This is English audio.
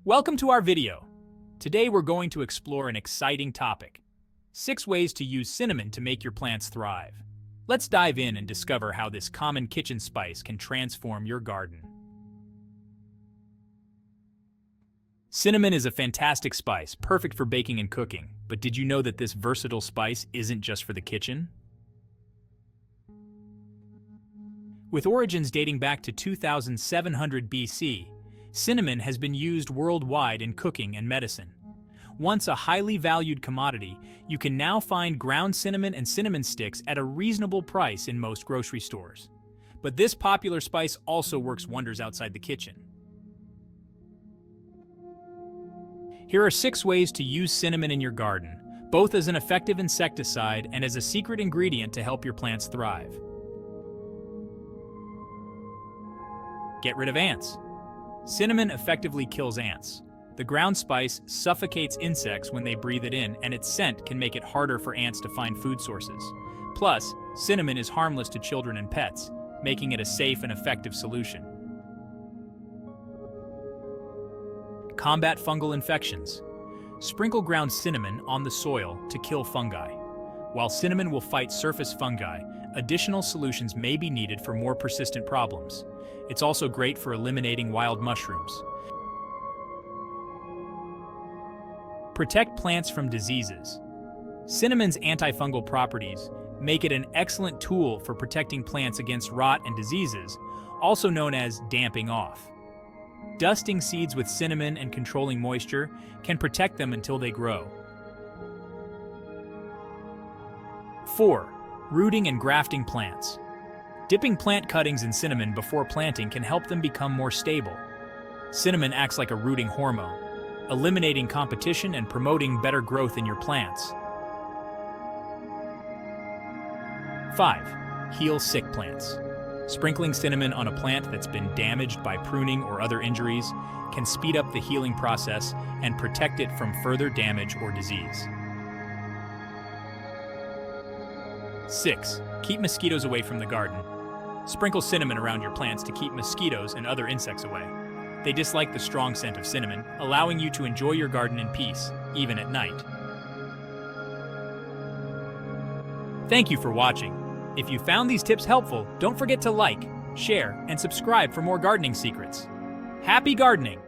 Welcome to our video. Today we're going to explore an exciting topic: 6 ways to use cinnamon to make your plants thrive. Let's dive in and discover how this common kitchen spice can transform your garden. Cinnamon is a fantastic spice, perfect for baking and cooking. But did you know that this versatile spice isn't just for the kitchen? With origins dating back to 2700 BC, cinnamon has been used worldwide in cooking and medicine. Once a highly valued commodity, you can now find ground cinnamon and cinnamon sticks at a reasonable price in most grocery stores. But this popular spice also works wonders outside the kitchen. Here are 6 ways to use cinnamon in your garden, both as an effective insecticide and as a secret ingredient to help your plants thrive. Get rid of ants. Cinnamon effectively kills ants. The ground spice suffocates insects when they breathe it in, and its scent can make it harder for ants to find food sources. Plus, cinnamon is harmless to children and pets, making it a safe and effective solution. Combat fungal infections. Sprinkle ground cinnamon on the soil to kill fungi. While cinnamon will fight surface fungi, additional solutions may be needed for more persistent problems. It's also great for eliminating wild mushrooms. Protect plants from diseases. Cinnamon's antifungal properties make it an excellent tool for protecting plants against rot and diseases, also known as damping off. Dusting seeds with cinnamon and controlling moisture can protect them until they grow. 4. Rooting and grafting plants. Dipping plant cuttings in cinnamon before planting can help them become more stable. Cinnamon acts like a rooting hormone, eliminating competition and promoting better growth in your plants. 5. Heal sick plants. Sprinkling cinnamon on a plant that's been damaged by pruning or other injuries can speed up the healing process and protect it from further damage or disease. 6. Keep mosquitoes away from the garden. Sprinkle cinnamon around your plants to keep mosquitoes and other insects away. They dislike the strong scent of cinnamon, allowing you to enjoy your garden in peace, even at night. Thank you for watching. If you found these tips helpful, don't forget to like, share, and subscribe for more gardening secrets. Happy gardening!